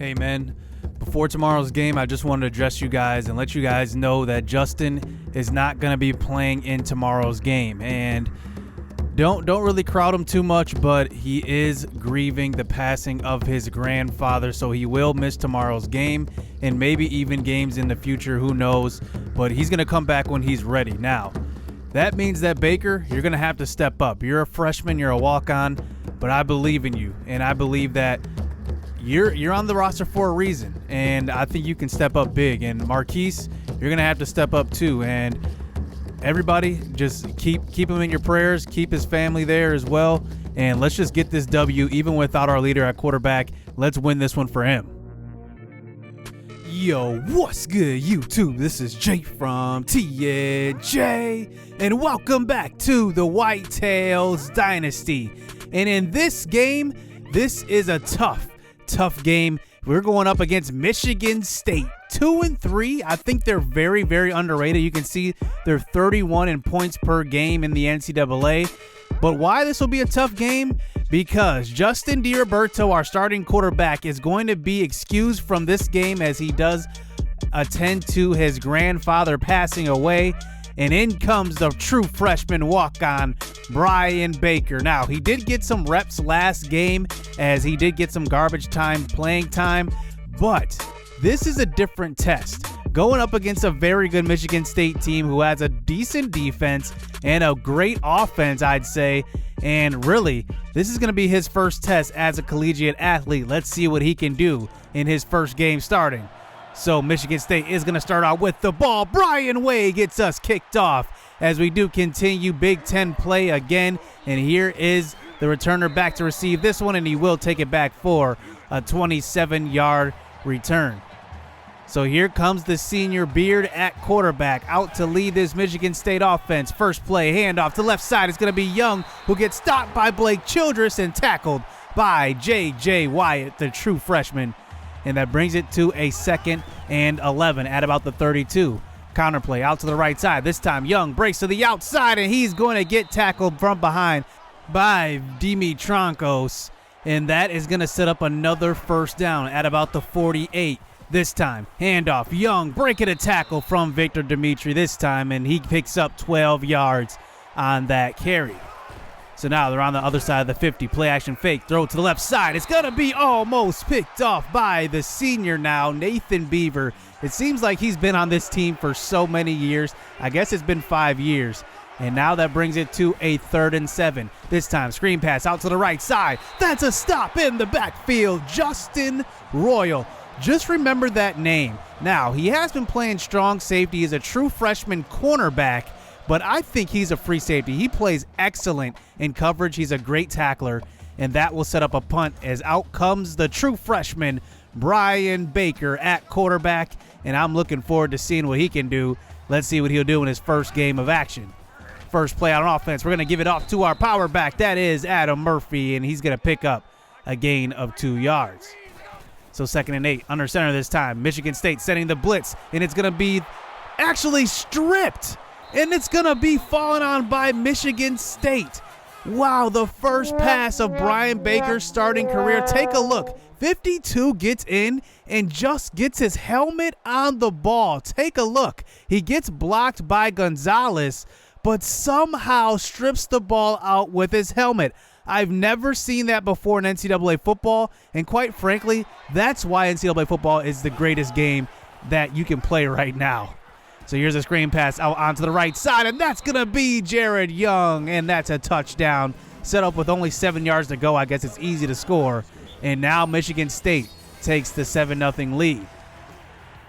Hey man, before tomorrow's game, I just wanted to address you guys and let you guys know that Justin is not going to be playing in tomorrow's game. And don't really crowd him too much, but he is grieving the passing of his grandfather, so he will miss tomorrow's game and maybe even games in the future, who knows. But he's going to come back when he's ready. Now, that means that Baker, you're going to have to step up. You're a freshman, you're a walk-on, but I believe in you, and I believe that you're on the roster for a reason, and I think you can step up big. And Marquise, you're going to have to step up too. And everybody, just keep him in your prayers, keep his family there as well, and let's just get this W even without our leader at quarterback. Let's win this one for him. Yo, what's good, YouTube? This is Jay from TNJ, and welcome back to the Whitetails Dynasty. And in this game, this is a tough game. We're going up against Michigan State, 2-3. I think they're very underrated. You can see they're 31 in points per game in the NCAA. But why this will be a tough game? Because Justin DiRoberto, our starting quarterback, is going to be excused from this game as he does attend to his grandfather passing away. And in comes the true freshman walk-on, Brian Baker. Now, he did get some reps last game as he did get some garbage time playing time, but this is a different test. Going up against a very good Michigan State team who has a decent defense and a great offense, I'd say. And really, this is going to be his first test as a collegiate athlete. Let's see what he can do in his first game starting. So Michigan State is going to start out with the ball. Brian Way gets us kicked off as we do continue Big Ten play again. And here is the returner back to receive this one, and he will take it back for a 27-yard return. So here comes the senior Beard at quarterback, out to lead this Michigan State offense. First play, handoff to left side. It's going to be Young, who gets stopped by Blake Childress and tackled by J.J. Wyatt, the true freshman. And that brings it to a 2nd and 11 at about the 32. Counterplay out to the right side. This time Young breaks to the outside, and he's going to get tackled from behind by Dimitronkos. And that is going to set up another first down at about the 48. This time, handoff. Young breaking a tackle from Victor Dimitri this time, and he picks up 12 yards on that carry. So now they're on the other side of the 50. Play action fake. Throw to the left side. It's going to be almost picked off by the senior now, Nathan Beaver. It seems like he's been on this team for so many years. I guess it's been 5 years. And now that brings it to a 3rd and 7. This time, screen pass out to the right side. That's a stop in the backfield. Justin Royal. Just remember that name. Now, he has been playing strong safety. He's a true freshman cornerback, but I think he's a free safety. He plays excellent in coverage. He's a great tackler, and that will set up a punt as out comes the true freshman, Brian Baker at quarterback, and I'm looking forward to seeing what he can do. Let's see what he'll do in his first game of action. First play on offense, we're going to give it off to our power back. That is Adam Murphy, and he's going to pick up a gain of 2 yards. So 2nd and 8, under center this time. Michigan State sending the blitz, and it's going to be actually stripped. And it's going to be fallen on by Michigan State. Wow, the first pass of Brian Baker's starting career. Take a look. 52 gets in and just gets his helmet on the ball. Take a look. He gets blocked by Gonzalez, but somehow strips the ball out with his helmet. I've never seen that before in NCAA football, and quite frankly, that's why NCAA football is the greatest game that you can play right now. So here's a screen pass out onto the right side, and that's going to be Jared Young, and that's a touchdown. Set up with only 7 yards to go. I guess it's easy to score. And now Michigan State takes the 7-0 lead.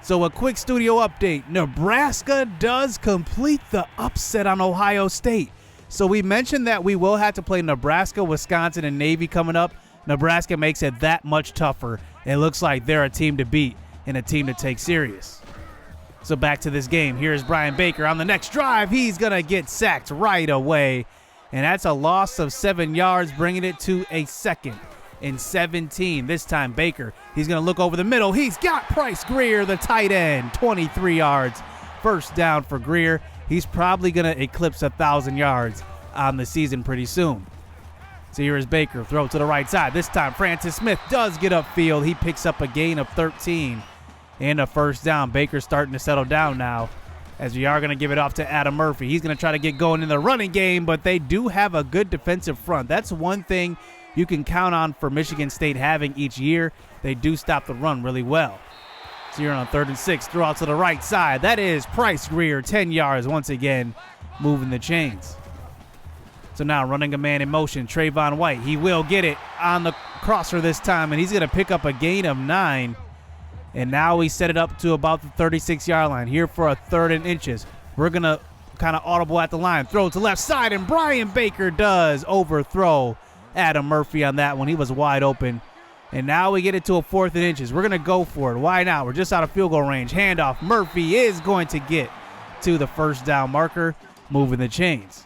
So a quick studio update. Nebraska does complete the upset on Ohio State. So we mentioned that we will have to play Nebraska, Wisconsin, and Navy coming up. Nebraska makes it that much tougher. It looks like they're a team to beat and a team to take serious. So back to this game. Here's Brian Baker on the next drive. He's going to get sacked right away. And that's a loss of 7 yards, bringing it to a 2nd and 17. This time Baker, he's going to look over the middle. He's got Bryce Greer, the tight end, 23 yards. First down for Greer. He's probably going to eclipse 1,000 yards on the season pretty soon. So here is Baker, throw to the right side. This time Francis Smith does get upfield. He picks up a gain of 13 and a first down. Baker's starting to settle down now, as we are going to give it off to Adam Murphy. He's going to try to get going in the running game, but they do have a good defensive front. That's one thing you can count on for Michigan State having each year. They do stop the run really well. So you're on 3rd and 6, throw out to the right side. That is Price Greer, 10 yards once again, moving the chains. So now running a man in motion, Trayvon White. He will get it on the crosser this time, and he's going to pick up a gain of 9. And now we set it up to about the 36-yard line here for a 3rd and inches. We're going to kind of audible at the line. Throw to left side, and Brian Baker does overthrow Adam Murphy on that one. He was wide open. And now we get it to a 4th and inches. We're going to go for it. Why not? We're just out of field goal range. Handoff. Murphy is going to get to the first down marker, moving the chains.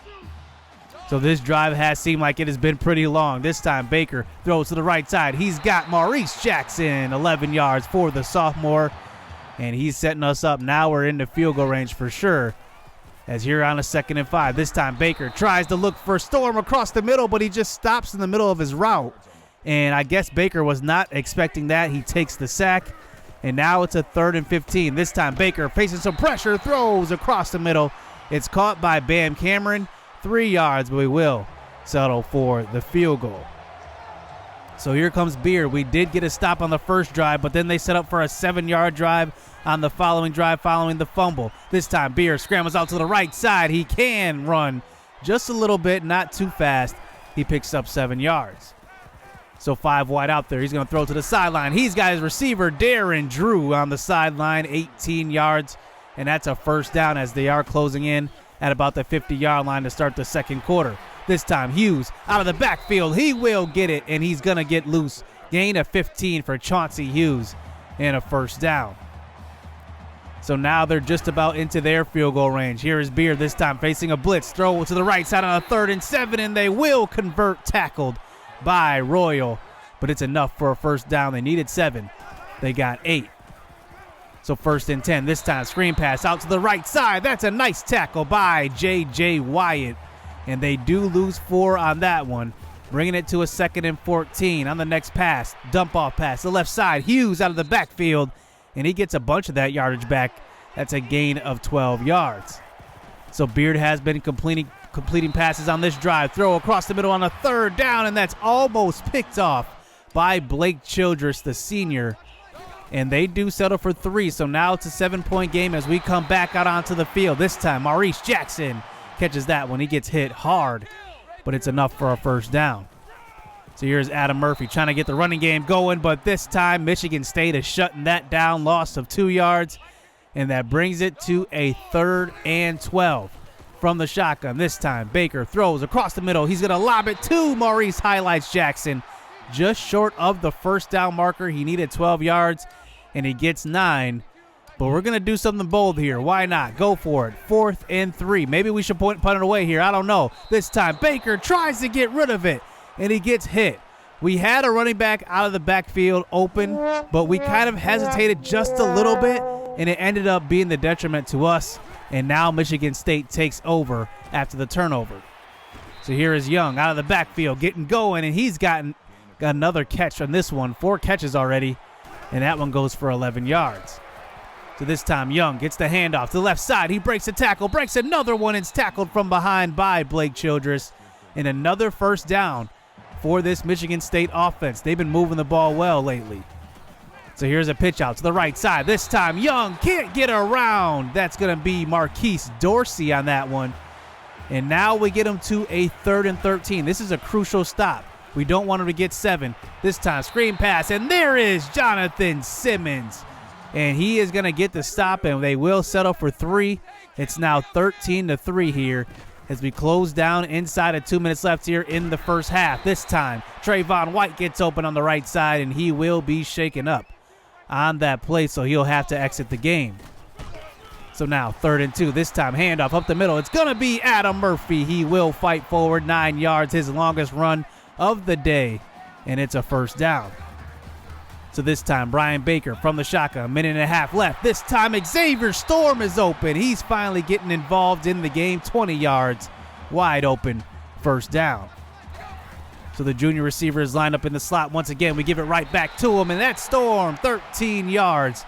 So this drive has seemed like it has been pretty long. This time Baker throws to the right side. He's got Maurice Jackson, 11 yards for the sophomore. And he's setting us up. Now we're in the field goal range for sure, as here on a 2nd and 5. This time Baker tries to look for Storm across the middle, but he just stops in the middle of his route. And I guess Baker was not expecting that. He takes the sack. And now it's a 3rd and 15. This time Baker facing some pressure, throws across the middle. It's caught by Bam Cameron. 3 yards, but we will settle for the field goal. So here comes Beard. We did get a stop on the first drive, but then they set up for a 7-yard drive on the following drive following the fumble. This time Beard scrambles out to the right side. He can run just a little bit, not too fast. He picks up 7 yards. So 5 wide out there. He's going to throw to the sideline. He's got his receiver, Darren Drew, on the sideline, 18 yards. And that's a first down as they are closing in at about the 50-yard line to start the second quarter. This time Hughes out of the backfield. He will get it, and he's going to get loose. Gain of 15 for Chauncey Hughes and a first down. So now they're just about into their field goal range. Here is Beard this time facing a blitz. Throw to the right side on a 3rd and 7, and they will convert, tackled by Royal. But it's enough for a first down. They needed 7. They got 8. So 1st and 10. This time screen pass out to the right side. That's a nice tackle by J.J. Wyatt. And they do lose 4 on that one, bringing it to a 2nd and 14 on the next pass. Dump off pass to the left side. Hughes out of the backfield, and he gets a bunch of that yardage back. That's a gain of 12 yards. So Beard has been completing passes on this drive. Throw across the middle on a 3rd down, and that's almost picked off by Blake Childress, the senior. And they do settle for 3, so now it's a 7-point game as we come back out onto the field. This time Maurice Jackson catches that one. He gets hit hard, but it's enough for a first down. So here's Adam Murphy trying to get the running game going, but this time Michigan State is shutting that down, loss of 2 yards, and that brings it to a 3rd and 12 from the shotgun. This time Baker throws across the middle. He's going to lob it to Maurice Highlights Jackson, just short of the first down marker. He needed 12 yards, and he gets 9. But we're going to do something bold here. Why not? Go for it. 4th and 3. Maybe we should punt it away here. I don't know. This time Baker tries to get rid of it, and he gets hit. We had a running back out of the backfield open, but we kind of hesitated just a little bit, and it ended up being the detriment to us. And now Michigan State takes over after the turnover. So here is Young out of the backfield getting going, and he's got another catch on this one. 4 catches already, and that one goes for 11 yards. So this time Young gets the handoff to the left side. He breaks a tackle, breaks another one, and it's tackled from behind by Blake Childress. And another first down for this Michigan State offense. They've been moving the ball well lately. So here's a pitch out to the right side. This time Young can't get around. That's going to be Marquise Dorsey on that one. And now we get him to a 3rd and 13. This is a crucial stop. We don't want him to get 7. This time screen pass, and there is Jonathan Simmons. And he is going to get the stop, and they will settle for 3. It's now 13-3 here as we close down inside of 2 minutes left here in the first half. This time, Trayvon White gets open on the right side, and he will be shaken up on that play, so he'll have to exit the game. So now 3rd and 2. This time handoff up the middle. It's going to be Adam Murphy. He will fight forward 9 yards, his longest run of the day, and it's a first down. So this time Brian Baker from the shotgun, a minute and a half left. This time Xavier Storm is open. He's finally getting involved in the game. 20 yards, wide open, first down. So the junior receiver is lined up in the slot once again. We give it right back to him, and that's Storm, 13 yards.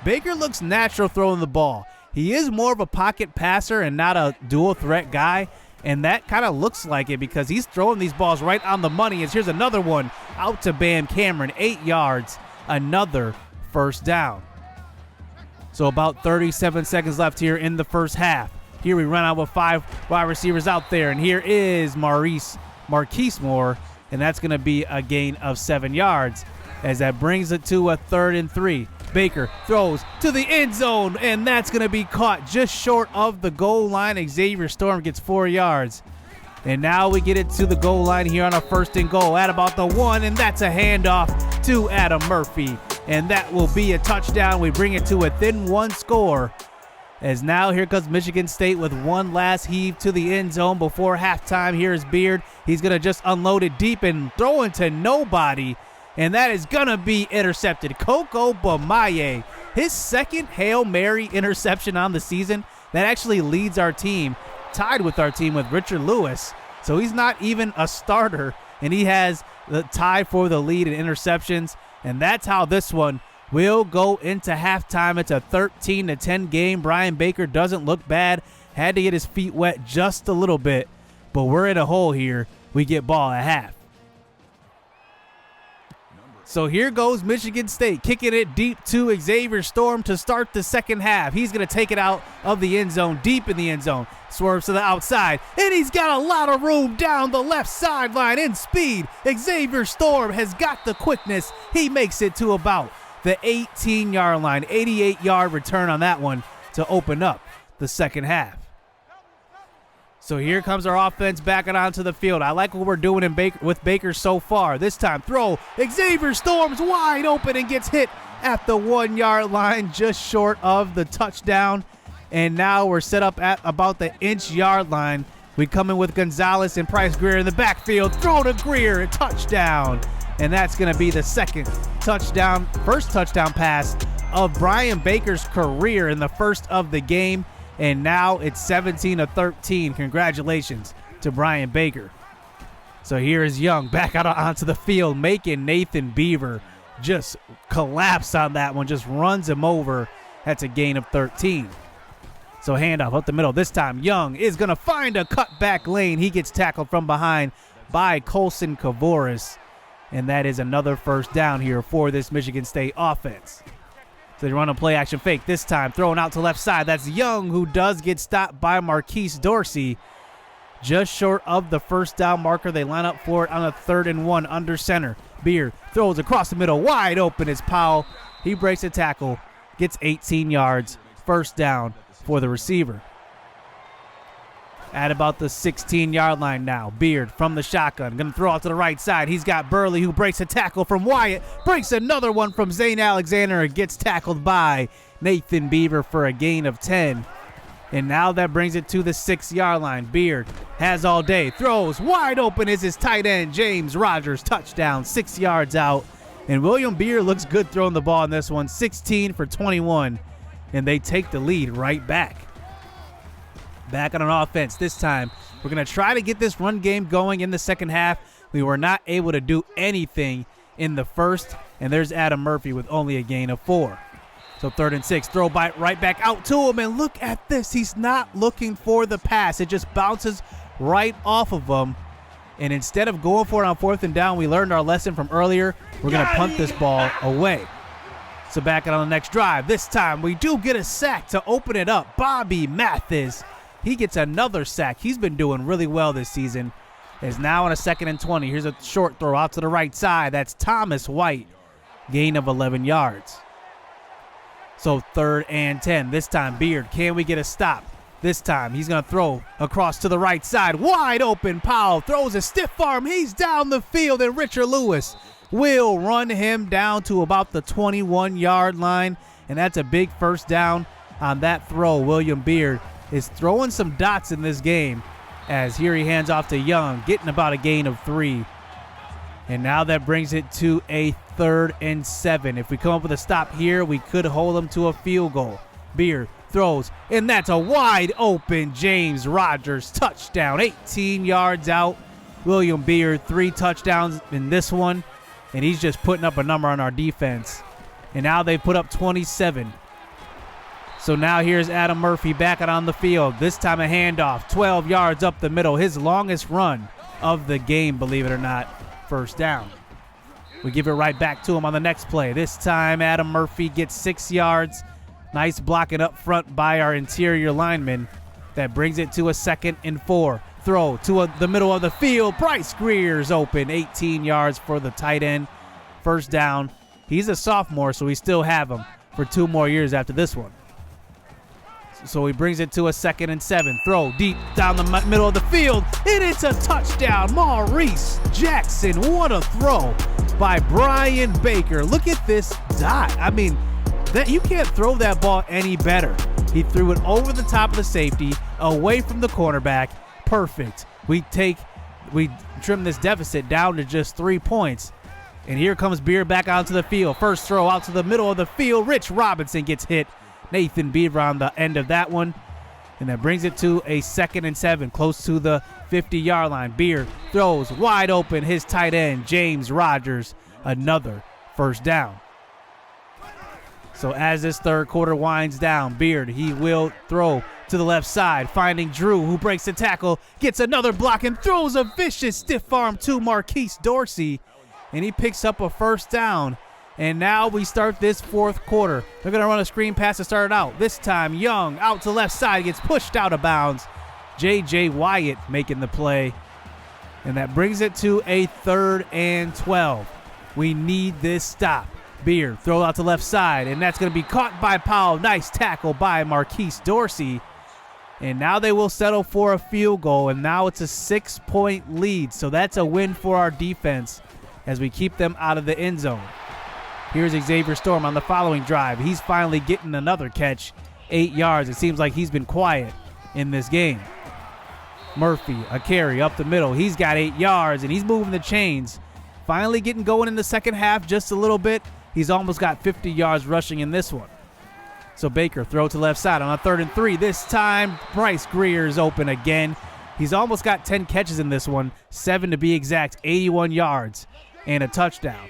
Baker looks natural throwing the ball. He is more of a pocket passer and not a dual threat guy, and that kind of looks like it because he's throwing these balls right on the money. As here's another one out to Bam Cameron, 8 yards, another first down. So about 37 seconds left here in the first half. Here we run out with 5 wide receivers out there, and here is Marquise Moore, and that's going to be a gain of 7 yards as that brings it to a 3rd and 3. Baker throws to the end zone, and that's going to be caught just short of the goal line. Xavier Storm gets 4 yards. And now we get it to the goal line here on a 1st and goal at about the 1, and that's a handoff to Adam Murphy. And that will be a touchdown. We bring it to within 1 score. As now here comes Michigan State with one last heave to the end zone before halftime. Here is Beard. He's going to just unload it deep and throw it to nobody. And that is going to be intercepted. Coco Bamaye, his 2nd Hail Mary interception on the season. That actually leads our team, tied with our team with Richard Lewis. So he's not even a starter, and he has the tie for the lead in interceptions. And that's how this one will go into halftime. It's a 13-10 game. Brian Baker doesn't look bad. Had to get his feet wet just a little bit, but we're in a hole here. We get ball at half. So here goes Michigan State, kicking it deep to Xavier Storm to start the second half. He's going to take it out of the end zone, deep in the end zone. Swerves to the outside, and he's got a lot of room down the left sideline in speed. Xavier Storm has got the quickness. He makes it to about the 18-yard line, 88-yard return on that one to open up the second half. So here comes our offense backing onto the field. I like what we're doing with Baker so far. This time, throw. Xavier Storm's wide open and gets hit at the 1-yard line, just short of the touchdown. And now we're set up at about the inch-yard line. We come in with Gonzalez and Price Greer in the backfield. Throw to Greer, a touchdown. And that's going to be the first touchdown pass of Brian Baker's career in the first of the game. And now it's 17-13. Congratulations to Brian Baker. So here is Young back out onto the field, making Nathan Beaver just collapse on that one, just runs him over. That's a gain of 13. So handoff up the middle. This time Young is going to find a cutback lane. He gets tackled from behind by Colson Kavoris. And that is another first down here for this Michigan State offense. So they run a play action fake. This time thrown out to left side. That's Young, who does get stopped by Marquise Dorsey. Just short of the first down marker. They line up for it on a 3rd and 1 under center. Beard throws across the middle. Wide open is Powell. He breaks a tackle. Gets 18 yards. First down for the receiver. At about the 16-yard line now. Beard from the shotgun. Going to throw out to the right side. He's got Burley, who breaks a tackle from Wyatt. Breaks another one from Zane Alexander. And gets tackled by Nathan Beaver for a gain of 10. And now that brings it to the 6-yard line. Beard has all day. Throws. Wide open is his tight end, James Rogers. Touchdown. 6 yards out. And William Beard looks good throwing the ball in this one. 16 for 21. And they take the lead right back. Back on an offense this time. We're going to try to get this run game going in the second half. We were not able to do anything in the first, and there's Adam Murphy with only a gain of 4. So 3rd and 6, throw right back out to him, and look at this. He's not looking for the pass. It just bounces right off of him, and instead of going for it on 4th and down, we learned our lesson from earlier. We're going to punt this ball away. So back on the next drive. This time we do get a sack to open it up. Bobby Mathis. He gets another sack. He's been doing really well this season. Is now on a 2nd and 20. Here's a short throw out to the right side. That's Thomas White. Gain of 11 yards. So 3rd and 10. This time Beard. Can we get a stop? This time he's going to throw across to the right side. Wide open. Powell throws a stiff arm. He's down the field, and Richard Lewis will run him down to about the 21-yard line. And that's a big first down on that throw. William Beard is throwing some dots in this game, as here he hands off to Young, getting about a gain of 3. And now that brings it to a 3rd and 7. If we come up with a stop here, we could hold them to a field goal. Beard throws, and that's a wide open James Rogers touchdown. 18 yards out, William Beard, 3 touchdowns in this one, and he's just putting up a number on our defense. And now they put up 27. So now here's Adam Murphy back out on the field. This time a handoff, 12 yards up the middle. His longest run of the game, believe it or not, first down. We give it right back to him on the next play. This time Adam Murphy gets 6 yards. Nice blocking up front by our interior lineman. That brings it to a 2nd and 4. Throw to the middle of the field. Bryce Greer's open, 18 yards for the tight end. First down. He's a sophomore, so we still have him for 2 more years after this one. So he brings it to a 2nd and 7. Throw deep down the middle of the field, and it's a touchdown. Maurice Jackson, what a throw by Brian Baker. Look at this dot. I mean, that you can't throw that ball any better. He threw it over the top of the safety, away from the cornerback. Perfect. We trim this deficit down to just 3 points. And here comes Beard back onto the field. First throw out to the middle of the field. Rich Robinson gets hit. Nathan Beaver on the end of that one. And that brings it to a 2nd and 7, close to the 50-yard line. Beard throws wide open his tight end, James Rogers. Another first down. So as this third quarter winds down, Beard, he will throw to the left side, finding Drew, who breaks the tackle, gets another block, and throws a vicious stiff arm to Marquise Dorsey. And he picks up a first down. And now we start this fourth quarter. They're going to run a screen pass to start it out. This time, Young out to left side, gets pushed out of bounds. J.J. Wyatt making the play. And that brings it to a 3rd and 12. We need this stop. Beard throw out to left side, and that's going to be caught by Powell. Nice tackle by Marquise Dorsey. And now they will settle for a field goal, and now it's a 6-point lead. So that's a win for our defense as we keep them out of the end zone. Here's Xavier Storm on the following drive. He's finally getting another catch, 8 yards. It seems like he's been quiet in this game. Murphy, a carry up the middle. He's got 8 yards, and he's moving the chains. Finally getting going in the second half just a little bit. He's almost got 50 yards rushing in this one. So Baker throw to left side on a 3rd and 3. This time, Bryce Greer is open again. He's almost got 10 catches in this one, 7 to be exact, 81 yards, and a touchdown.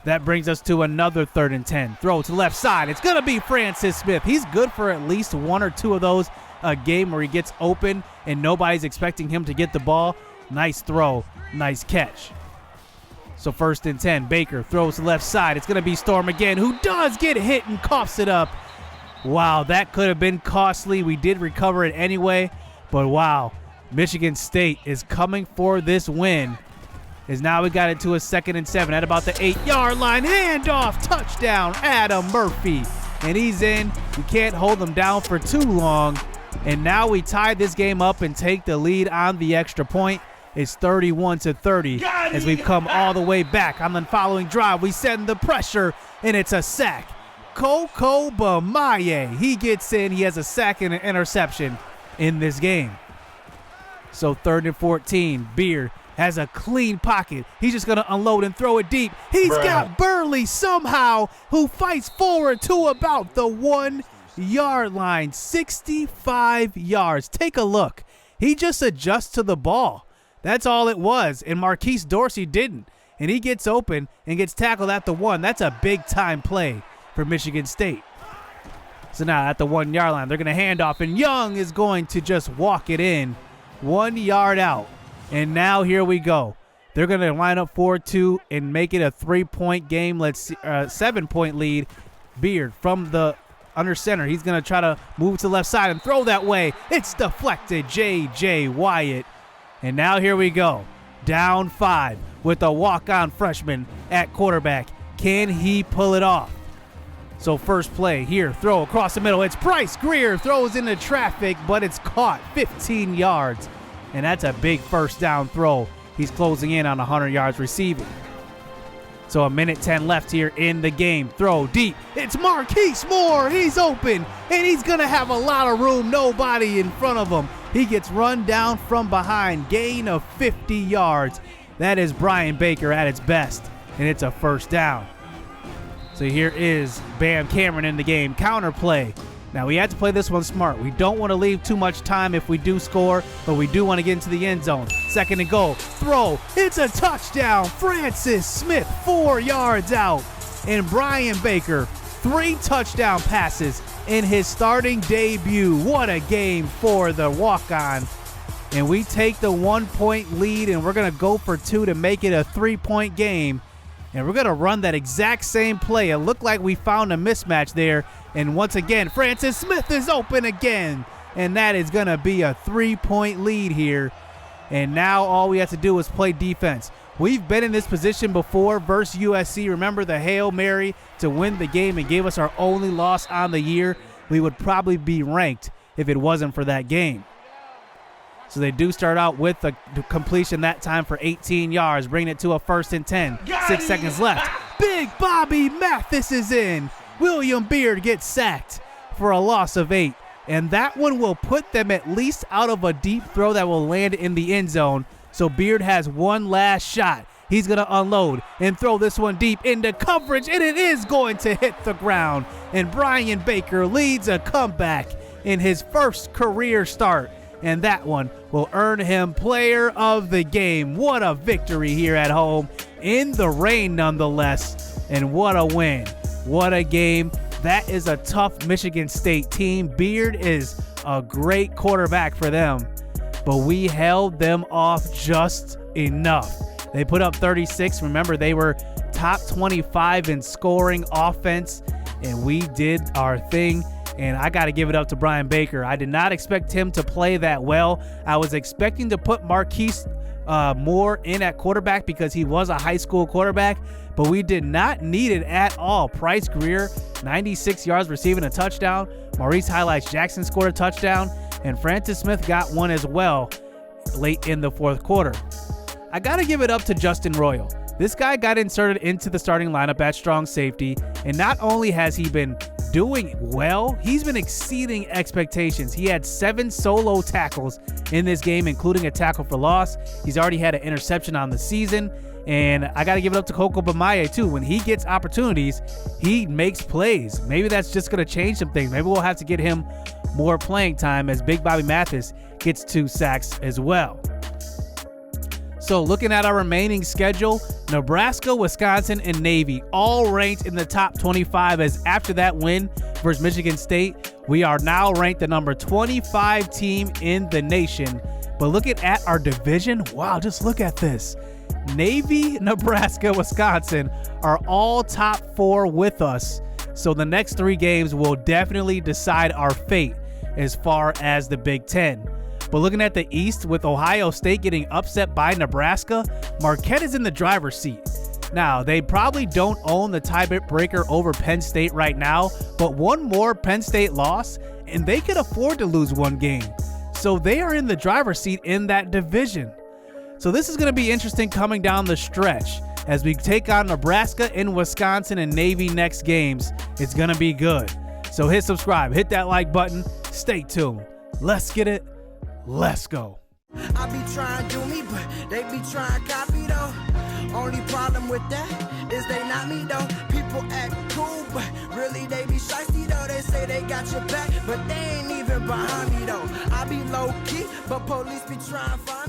That brings us to another 3rd and 10. Throw to left side. It's going to be Francis Smith. He's good for at least 1 or 2 of those a game where he gets open and nobody's expecting him to get the ball. Nice throw. Nice catch. So 1st and 10. Baker throws to left side. It's going to be Storm again, who does get hit and coughs it up. Wow, that could have been costly. We did recover it anyway. But wow, Michigan State is coming for this win. Is now we got it to a 2nd and 7 at about the 8-yard line. Handoff, touchdown, Adam Murphy. And he's in. We can't hold him down for too long. And now we tie this game up and take the lead on the extra point. It's 31-30 as we've come all the way back. On the following drive, we send the pressure, and it's a sack. Coco Bamaye, he gets in. He has a sack and an interception in this game. So 3rd and 14, Beard has a clean pocket. He's just going to unload and throw it deep. He's got Burley somehow, who fights forward to about the 1-yard line. 65 yards. Take a look. He just adjusts to the ball. That's all it was. And Marquise Dorsey didn't. And he gets open and gets tackled at the 1. That's a big-time play for Michigan State. So now at the 1-yard line, they're going to hand off, and Young is going to just walk it in 1 yard out. And now here we go. They're going to line up 4-2 and make it a 3-point game. Let's see, 7-point lead. Beard from the under center. He's going to try to move to the left side and throw that way. It's deflected. J.J. Wyatt. And now here we go. Down 5 with a walk-on freshman at quarterback. Can he pull it off? So first play here. Throw across the middle. It's Bryce Greer. Throws into traffic, but it's caught. 15 yards. And that's a big first down throw. He's closing in on 100 yards receiving. So a minute 10 left here in the game. Throw deep. It's Marquise Moore. He's open, and he's going to have a lot of room. Nobody in front of him. He gets run down from behind. Gain of 50 yards. That is Brian Baker at its best, and it's a first down. So here is Bam Cameron in the game. Counter play. Now, we had to play this one smart. We don't want to leave too much time if we do score, but we do want to get into the end zone. 2nd and goal. Throw. It's a touchdown. Francis Smith, 4 yards out. And Brian Baker, 3 touchdown passes in his starting debut. What a game for the walk-on. And we take the 1-point lead, and we're going to go for 2 to make it a 3-point game. And we're going to run that exact same play. It looked like we found a mismatch there. And once again, Francis Smith is open again. And that is going to be a 3-point lead here. And now all we have to do is play defense. We've been in this position before versus USC. Remember the Hail Mary to win the game and gave us our only loss on the year? We would probably be ranked if it wasn't for that game. So they do start out with the completion that time for 18 yards, bringing it to a 1st and 10. 6 seconds left. Big Bobby Mathis is in. William Beard gets sacked for a loss of 8. And that one will put them at least out of a deep throw that will land in the end zone. So Beard has one last shot. He's going to unload and throw this one deep into coverage, and it is going to hit the ground. And Brian Baker leads a comeback in his first career start. And that one will earn him player of the game. What a victory here at home in the rain nonetheless. And what a win. What a game. That is a tough Michigan State team. Beard is a great quarterback for them, but we held them off just enough. They put up 36. Remember, they were top 25 in scoring offense, and we did our thing. And I got to give it up to Brian Baker. I did not expect him to play that well. I was expecting to put Marquise Moore in at quarterback because he was a high school quarterback, but we did not need it at all. Price Greer, 96 yards receiving a touchdown. Maurice Highlights Jackson scored a touchdown, and Francis Smith got one as well late in the 4th quarter. I got to give it up to Justin Royal. This guy got inserted into the starting lineup at strong safety, and not only has he been doing well, he's been exceeding expectations. He had 7 solo tackles in this game, including a tackle for loss. He's already had an interception on the season, and I got to give it up to Coco Bamaye too. When he gets opportunities, he makes plays. Maybe that's just going to change some things. Maybe we'll have to get him more playing time as Big Bobby Mathis gets 2 sacks as well. So looking at our remaining schedule, Nebraska, Wisconsin, and Navy all ranked in the top 25, as after that win versus Michigan State, we are now ranked the number 25 team in the nation. But looking at our division, wow, just look at this. Navy, Nebraska, Wisconsin are all top 4 with us. So the next 3 games will definitely decide our fate as far as the Big Ten. But looking at the East, with Ohio State getting upset by Nebraska, Marquette is in the driver's seat. Now, they probably don't own the tiebreaker over Penn State right now, but one more Penn State loss, and they could afford to lose 1 game. So they are in the driver's seat in that division. So this is going to be interesting coming down the stretch. As we take on Nebraska and Wisconsin and Navy next games, it's going to be good. So hit subscribe, hit that like button, stay tuned. Let's get it. Let's go. I be trying to do me, but they be trying to copy though. Only problem with that is they not me though. People act cool, but really they be shiesty though. They say they got your back, but they ain't even behind me though. I be low key, but police be trying to find